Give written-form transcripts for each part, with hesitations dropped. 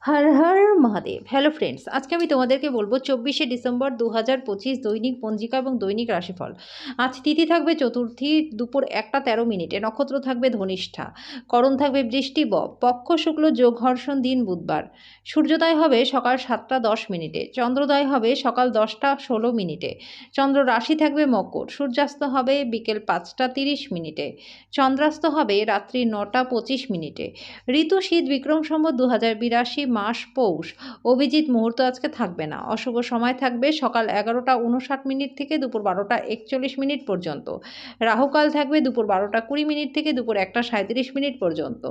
Har Har Mahadev. Hello friends, আজকে আমি তোমাদেরকে বলবো 24শে ডিসেম্বর 2025 দৈনিক পঞ্জিকা এবং দৈনিক রাশিফল। আজ তিথি থাকবে চতুর্থী, দুপুর 1টা 13 মিনিটে। নক্ষত্র থাকবে ধনিষ্ঠা, করণ থাকবে বৃষ্টি ব, পক্ষ শুক্ল যোগ ঘর্ষণ, দিন বুধবার। সূর্যোদয় হবে সকাল 7টা 10 মিনিটে, চন্দ্রোদয় হবে সকাল 10টা 16 মিনিটে। চন্দ্র রাশি থাকবে মকর, সূর্যাস্ত হবে বিকেল 5টা 30 মিনিটে, চন্দ্রাস্ত হবে রাত্রি 9টা 25 মিনিটে। ঋতু শীত, বিক্রম সম্বত 2082, মাস পৌষ। অভিজিৎ মুহূর্ত আজকে থাকবে না। অশুভ সময় থাকবে সকাল 11টা 59 মিনিট থেকে দুপুর 12টা 41 মিনিট পর্যন্ত। রাহুকাল থাকবে দুপুর 12টা 20 মিনিট থেকে দুপুর 1টা 37 মিনিট পর্যন্ত।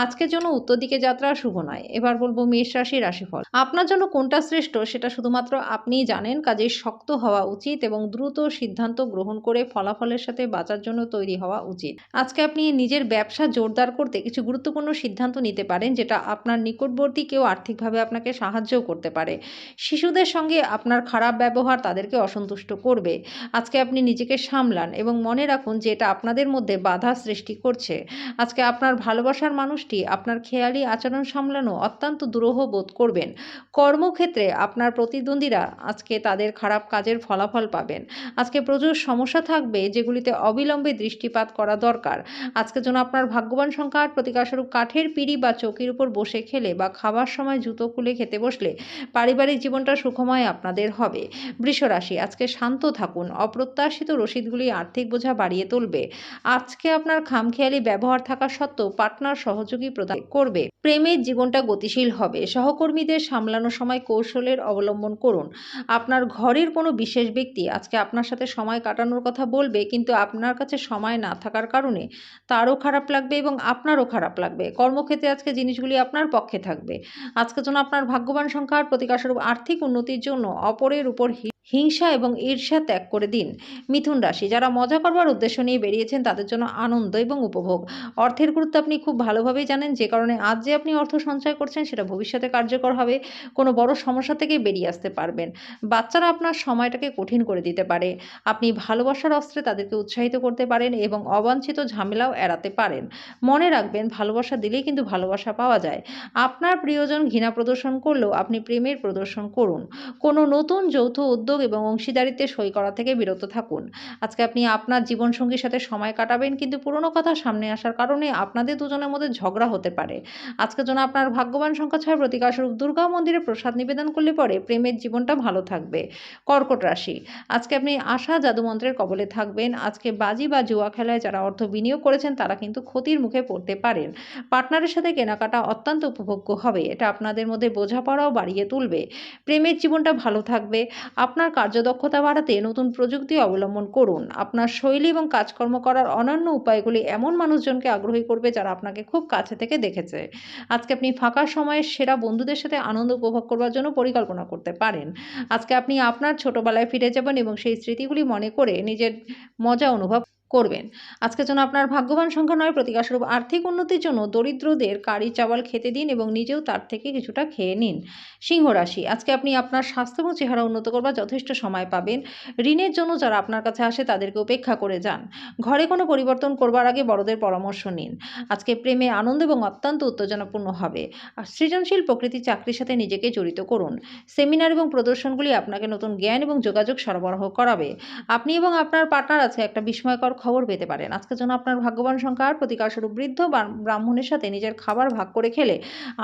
আজকের জন্য উত্তর দিকে যাত্রা শুভ নয়। এবার বলবো মেষ রাশি রাশিফল। আপনার জন্য কোনটা শ্রেষ্ঠ সেটা শুধুমাত্র আপনিই জানেন, কাজেই শক্ত হওয়া উচিত এবং দ্রুত সিদ্ধান্ত গ্রহণ করে ফলাফলের সাথে বাঁচার জন্য তৈরি হওয়া উচিত। আজকে আপনি নিজের ব্যবসা জোরদার করতে কিছু গুরুত্বপূর্ণ সিদ্ধান্ত নিতে পারেন, যেটা আপনার নিকটবর্তী কেউ আর্থিকভাবে আপনাকে সাহায্যও করতে পারে। শিশুদের সঙ্গে আপনার খারাপ ব্যবহার তাদেরকে অসন্তুষ্ট করবে। আজকে আপনি নিজেকে সামলান এবং মনে রাখুন যে এটা আপনাদের মধ্যে বাধা সৃষ্টি করছে। আজকে আপনার ভালোবাসার মানুষটি আপনার খেয়ালি আচরণ সামলানো অত্যন্ত দুরূহ বোধ করবেন। কর্মক্ষেত্রে আপনার প্রতিদ্বন্দ্বীরা আজকে তাদের খারাপ কাজের ফলাফল পাবেন। আজকে প্রচুর সমস্যা থাকবে যেগুলিতে অবিলম্বে দৃষ্টিপাত করা দরকার। আজকের জন্য আপনার ভাগ্যবান সংখ্যা 8, প্রতিকারস্বরূপ কাঠের পিঁড়ি বা চৌকির উপর বসে খেলে বা খাবার সময় জুতো খুলে খেতে বসলে পারিবারিক জীবনটা সুখময় আপনাদের হবে। বৃষ রাশি, আজকে শান্ত থাকুন। অপ্রত্যাশিত রসিদগুলি আর্থিক বোঝা বাড়িয়ে তুলবে। আজকে আপনার খামখেয়ালি ব্যবহার থাকা সত্ত্বেও পার্টনার সহযোগী প্রদান করবে। প্রেমের জীবনটা গতিশীল হবে। সহকর্মীদের সামলানোর সময় কৌশলের অবলম্বন করুন। আপনার ঘরের কোনো বিশেষ ব্যক্তি আজকে আপনার সাথে সময় কাটানোর কথা বলবে, কিন্তু আপনার কাছে সময় না থাকার কারণে তারও খারাপ লাগবে এবং আপনারও খারাপ লাগবে। কর্মক্ষেত্রে আজকে জিনিসগুলি আপনার পক্ষে থাকবে। আজকের জন্য আপনার ভাগ্যবান সংখ্যা 8, প্রতিকারস্বরূপ আর্থিক উন্নতির জন্য অপরের উপর হিংসা এবং ঈর্ষা ত্যাগ করে দিন। মিথুন রাশি, যারা মজা করবার উদ্দেশ্য নিয়ে বেরিয়েছেন তাদের জন্য আনন্দ এবং উপভোগ। অর্থের গুরুত্ব আপনি খুব ভালোভাবেই জানেন, যে কারণে আজ যে আপনি অর্থ সঞ্চয় করছেন সেটা ভবিষ্যতে কার্যকর হবে। কোনো বড় সমস্যা থেকে বেরিয়ে আসতে পারবেন। বাচ্চারা আপনার সময়টাকে কঠিন করে দিতে পারে। আপনি ভালোবাসার অস্ত্রে তাদেরকে উৎসাহিত করতে পারেন এবং অবাঞ্ছিত ঝামেলাও এড়াতে পারেন। মনে রাখবেন, ভালোবাসা দিলেই কিন্তু ভালোবাসা পাওয়া যায়। আপনার প্রিয়জন ঘৃণা প্রদর্শন করলেও আপনি প্রেমের প্রদর্শন করুন। কোনো নতুন যৌথ উদ্যোগ এবং অংশীদারিত্বে সই করা থেকে বিরত থাকুন। আজকে আপনি আপনার জীবনসঙ্গীর সাথে সময় কাটাবেন, কিন্তু পুরনো কথা সামনে আসার কারণে আপনাদের দুজনের মধ্যে ঝগড়া হতে পারে। আজকের জন্য আপনার ভাগ্যবান সংখ্যা 6, প্রতিকারস্বরূপ দুর্গা মন্দিরে প্রসাদ নিবেদন করলে পরে প্রেমের জীবনটা ভালো থাকবে। কর্কট রাশি, আজকে আপনি আশা জাদুমন্ত্রের কবলে থাকবেন। আজকে বাজি বা জুয়া খেলায় যারা অর্থ বিনিয়োগ করেছেন তারা কিন্তু ক্ষতির মুখে পড়তে পারেন। পার্টনারের সাথে কেনাকাটা অত্যন্ত উপভোগ্য হবে। এটা আপনাদের মধ্যে বোঝাপড়াও বাড়িয়ে তুলবে। প্রেমের জীবনটা ভালো থাকবে। আপনার কার্যদক্ষতা বাড়াতে নতুন প্রযুক্তি অবলম্বন করুন। আপনার শৈলী এবং কাজকর্ম করার অনন্য উপায়গুলি এমন মানুষজনকে আগ্রহী করবে যারা আপনাকে খুব কাছে থেকে দেখেছে। আজকে আপনি ফাঁকা সময়ে সেরা বন্ধুদের সাথে আনন্দ উপভোগ করবার জন্য পরিকল্পনা করতে পারেন। আজকে আপনি আপনার ছোটবেলায় ফিরে যাবেন এবং সেই স্মৃতিগুলি মনে করে নিজের মজা অনুভব করবেন। আজকের জন্য আপনার ভাগ্যবান সংখ্যা 9, প্রতিকারস্বরূপ আর্থিক উন্নতির জন্য দরিদ্রদের কারি চাওয়াল খেতে দিন এবং নিজেও তার থেকে কিছুটা খেয়ে নিন। সিংহ রাশি, আজকে আপনি আপনার স্বাস্থ্য এবং চেহারা উন্নত করবার যথেষ্ট সময় পাবেন। ঋণের জন্য যারা আপনার কাছে আসে তাদেরকে উপেক্ষা করে যান। ঘরে কোনো পরিবর্তন করবার আগে বড়দের পরামর্শ নিন। আজকে প্রেমে আনন্দ এবং অত্যন্ত উত্তেজনাপূর্ণ হবে। আর সৃজনশীল প্রকৃতির চাকরির সাথে নিজেকে জড়িত করুন। সেমিনার এবং প্রদর্শনগুলি আপনাকে নতুন জ্ঞান এবং যোগাযোগ সরবরাহ করাবে। আপনি এবং আপনার পার্টনার আজকে একটা বিস্ময়কর খবর পেতে পারেন। আজকের জন্য আপনার ভাগ্যবান সংখ্যা 8, প্রতিকারস্বরূপ বৃদ্ধ ব্রাহ্মণের সাথে নিজের খাবার ভাগ করে খেলে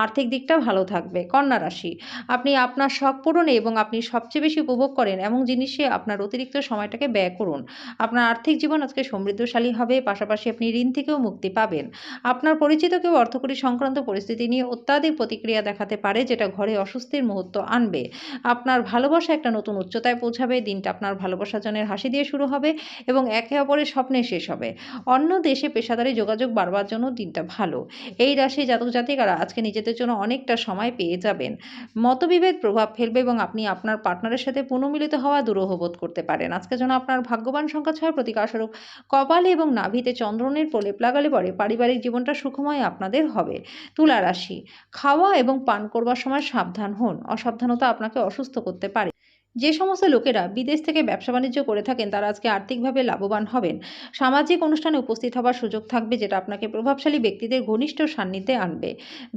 আর্থিক দিকটা ভালো থাকবে। কন্যা রাশি, আপনি আপনার শখ পূরণে এবং আপনি সবচেয়ে বেশি উপভোগ করেন এমন জিনিসে আপনার অতিরিক্ত সময়টাকে ব্যয় করুন। আপনার আর্থিক জীবন আজকে সমৃদ্ধশালী হবে। পাশাপাশি আপনি ঋণ থেকেও মুক্তি পাবেন। আপনার পরিচিত কেউ অর্থকরী সংক্রান্ত পরিস্থিতি নিয়ে অত্যাধিক প্রতিক্রিয়া দেখাতে পারে, যেটা ঘরে অস্বস্তির মুহূর্ত আনবে। আপনার ভালোবাসা একটা নতুন উচ্চতায় পৌঁছাবে। দিনটা আপনার ভালোবাসাজনের হাসি দিয়ে শুরু হবে এবং একে অপরের স্বপ্নে শেষ হবে। অন্য দেশে পেশাদারি যোগাযোগ বাড়বার জন্য দিনটা ভালো। এই রাশি জাতক জাতিকারা আজকে নিজেদের জন্য অনেকটা সময় পেয়ে যাবেন। মতবিভেদ প্রভাব ফেলবে এবং আপনি আপনার পার্টনারের সাথে পুনর্মিলিত হওয়া দুরূহ বোধ করতে পারেন। আজকের জন্য আপনার ভাগ্যবান সংখ্যা 6, প্রতিকারস্বরূপ কপালে এবং নাভিতে চন্দ্রনের প্রলেপ লাগালে পরে পারিবারিক জীবনটা সুখময় আপনাদের হবে। তুলা রাশি, খাওয়া এবং পান করবার সময় সাবধান হন। অসাবধানতা আপনাকে অসুস্থ করতে পারে। যে সমস্ত লোকেরা বিদেশ থেকে ব্যবসা বাণিজ্য করে থাকেন তারা আজকে আর্থিকভাবে লাভবান হবেন। সামাজিক অনুষ্ঠানে উপস্থিত হবার সুযোগ থাকবে, যেটা আপনাকে প্রভাবশালী ব্যক্তিদের ঘনিষ্ঠ সান্নিধ্যে আনবে।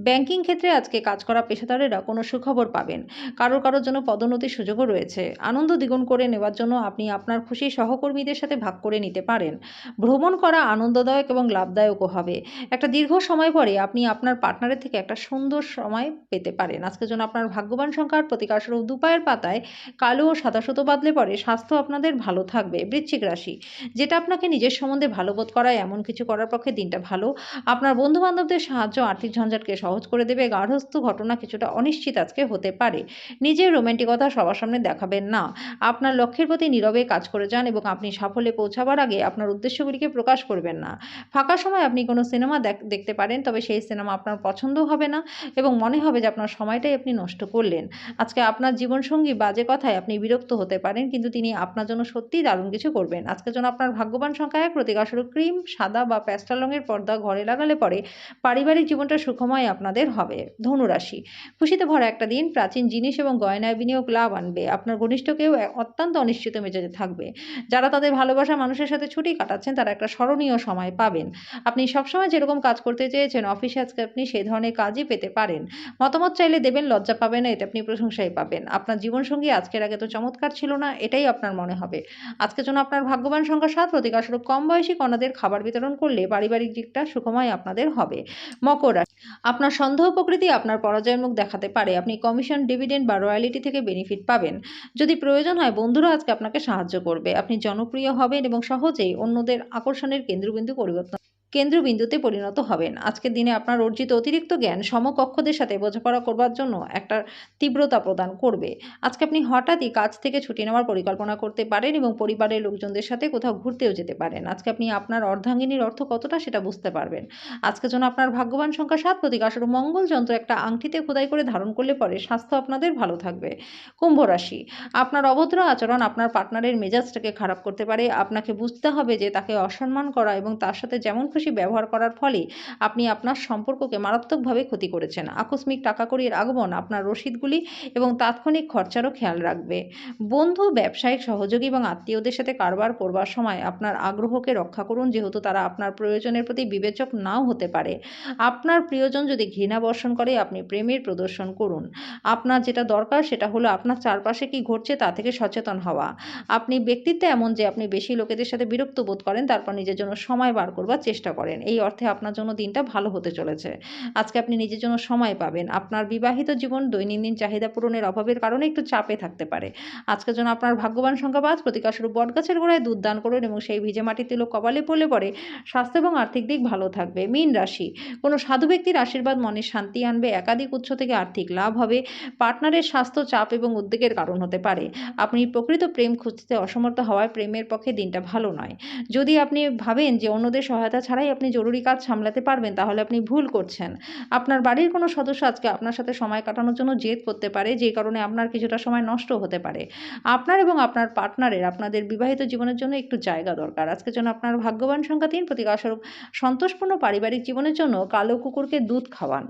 ব্যাংকিং ক্ষেত্রে আজকে কাজ করা পেশাদারেরা কোনো সুখবর পাবেন। কারোর জন্য পদোন্নতির সুযোগও রয়েছে। আনন্দ দ্বিগুণ করে নেওয়ার জন্য আপনি আপনার খুশি সহকর্মীদের সাথে ভাগ করে নিতে পারেন। ভ্রমণ করা আনন্দদায়ক এবং লাভদায়কও হবে। একটা দীর্ঘ সময় পরে আপনি আপনার পার্টনারের থেকে একটা সুন্দর সময় পেতে পারেন। আজকের জন্য আপনার ভাগ্যবান সংখ্যার প্রতিকারস্বরূপ দুপায়ের পাতায় কালো ও সাদা সুতো বাঁধলে পরে স্বাস্থ্য আপনাদের ভালো থাকবে। বৃশ্চিক রাশি, যেটা আপনাকে নিজের সম্বন্ধে ভালো বোধ করায় এমন কিছু করার পক্ষে দিনটা ভালো। আপনার বন্ধু-বান্ধবদের সাহায্য আর্থিক ঝঞ্ঝাটকে সহজ করে দেবে। গার্হস্থ্য ঘটনা কিছুটা অনিশ্চিত আজকে হতে পারে। নিজের রোমান্টিকতা সবার সামনে দেখাবেন না। আপনার লক্ষ্যের প্রতি নীরবে কাজ করে যান এবং আপনি সাফল্যে পৌঁছাবার আগে আপনার উদ্দেশ্যগুলিকে প্রকাশ করবেন না। ফাঁকা সময় আপনি কোনো সিনেমা দেখতে পারেন, তবে সেই সিনেমা আপনার পছন্দ হবে না এবং মনে হবে যে আপনার সময়টাই আপনি নষ্ট করলেন। আজকে আপনার জীবনসঙ্গী বাজে কথায় আপনি বিরক্ত হতে পারেন, কিন্তু তিনি আপনার জন্য সত্যিই দারুণ কিছু করবেন। আজকের জন্য আপনার ভাগ্যবান সংখ্যা ১, প্রতিকারস্বরূপ ক্রিম, সাদা বা প্যাস্টেল রঙের পর্দা ঘরে লাগালে পরে পারিবারিক জীবনটা সুখময় আপনাদের হবে। ধনুরাশি, খুশিতে ভরা একটা দিন। প্রাচীন জিনিস এবং গয়নায় বিনিয়োগ লাভ আনবে। আপনার ঘনিষ্ঠ কেউ অত্যন্ত অনিশ্চিত মেজাজে থাকবে। যারা তাদের ভালোবাসার মানুষের সাথে ছুটি কাটাচ্ছেন তারা একটা স্মরণীয় সময় পাবেন। আপনি সবসময় যেরকম কাজ করতে চেয়েছেন অফিসে, আজকে আপনি সেই ধরনের কাজই পেতে পারেন। মতামত চাইলে দেবেন, লজ্জা পাবেন না, এতে আপনি প্রশংসাই পাবেন। আপনার জীবনসঙ্গী আজকের আগে তো চমৎকার ছিল না, এটাই আপনার মনে হবে। আজকের জন্য আপনার ভাগ্যবান সংখ্যা ৭, প্রতিকারস্বরূপ কম বয়সী কন্যাদের খাবার বিতরণ করলে পারিবারিক দিকটা সুখময় আপনাদের হবে। মকর রাশি, আপনার সন্দেহ প্রকৃতি আপনার পরাজয়ের মুখ দেখাতে পারে। আপনি কমিশন, ডিভিডেন্ড বা রয়্যালিটি থেকে বেনিফিট পাবেন। যদি প্রয়োজন হয় বন্ধুরা আজকে আপনাকে সাহায্য করবে। আপনি জনপ্রিয় হবেন এবং সহজেই অন্যদের আকর্ষণের কেন্দ্রবিন্দুতে পরিণত হবেন। আজকের দিনে আপনার অর্জিত অতিরিক্ত জ্ঞান সমকক্ষদের সাথে বোঝাপড়া করবার জন্য একটা তীব্রতা প্রদান করবে। আজকে আপনি হঠাৎই কাজ থেকে ছুটি নেওয়ার পরিকল্পনা করতে পারেন এবং পরিবারের লোকজনদের সাথে কোথাও ঘুরতেও যেতে পারেন। আজকে আপনি আপনার অর্ধাঙ্গিনীর অর্থ কতটা সেটা বুঝতে পারবেন। আজকের জন্য আপনার ভাগ্যবান সংখ্যা ৭, প্রতিকারস্বরূপ মঙ্গল যন্ত্র একটা আংটিতে খোদাই করে ধারণ করলে পরে স্বাস্থ্য আপনাদের ভালো থাকবে। কুম্ভ রাশি, আপনার অভদ্র আচরণ আপনার পার্টনারের মেজাজটাকে খারাপ করতে পারে। আপনাকে বুঝতে হবে যে তাকে অসম্মান করা এবং তার সাথে যেমন খুশি ব্যবহার করার ফলে আপনি আপনার সম্পর্ককে মারাত্মকভাবে ক্ষতি করেছেন। আকস্মিক টাকাকড়ির আগমন আপনার রসিদগুলি এবং তাৎক্ষণিক খরচারও খেয়াল রাখবে। বন্ধু, ব্যবসায়িক সহযোগী এবং আত্মীয়দের সাথে কারবার করবার সময় আপনার আগ্রহকে রক্ষা করুন, যেহেতু তারা আপনার প্রয়োজনের প্রতি বিবেচক নাও হতে পারে। আপনার প্রিয়জন যদি ঘৃণা বর্ষণ করে আপনি প্রেমের প্রদর্শন করুন। আপনার যেটা দরকার সেটা হলো আপনার চারপাশে কি ঘটছে তা থেকে সচেতন হওয়া। আপনি ব্যক্তিত্বে এমন যে আপনি বেশি লোকেদের সাথে বিরক্ত বোধ করেন, তারপর নিজের জন্য সময় বার করবার চেষ্টা করেন। এই অর্থে আপনার জন্য দিনটা ভালো হতে চলেছে। আজকে আপনি নিজের জন্য সময় পাবেন। আপনার বিবাহিত জীবন দৈনন্দিন চাহিদা পূরণের অভাবের কারণে একটু চাপে থাকতে পারে। আজকের জন্য আপনার ভাগ্যবান সংখ্যা ৫, প্রতিকারস্বরূপ বটগাছের গোড়ায় দুধ দান করুন এবং সেই ভিজে মাটির তিলক কপালে পড়লে পরে স্বাস্থ্য এবং আর্থিক দিক ভালো থাকবে। মীন রাশি, কোনো সাধু ব্যক্তির আশীর্বাদ মনে শান্তি আনবে। একাধিক উৎস থেকে আর্থিক লাভ হবে। পার্টনারের স্বাস্থ্য চাপ এবং উদ্বেগের কারণ হতে পারে। আপনি প্রকৃত প্রেম খুঁজতে অসমর্থ হওয়ায় প্রেমের পক্ষে দিনটা ভালো নয়। যদি আপনি ভাবেন যে অন্যদের সহায়তা ছাড়াই আপনি জরুরি কাজ সামলাতে পারবেন, তাহলে আপনি ভুল করছেন। আপনার বাড়ির কোনো সদস্য আজকে আপনার সাথে সময় কাটানোর জন্য জেদ করতে পারে, যে কারণে আপনার কিছুটা সময় নষ্ট হতে পারে। আপনার এবং আপনার পার্টনারের আপনাদের বিবাহিত জীবনের জন্য একটু জায়গা দরকার। আজকের জন্য আপনার ভাগ্যবান সংখ্যা ৩, প্রতিকারস্বরূপ সন্তোষপূর্ণ পারিবারিক জীবনের জন্য কালো কুকুরকে দুধ খাওয়ান।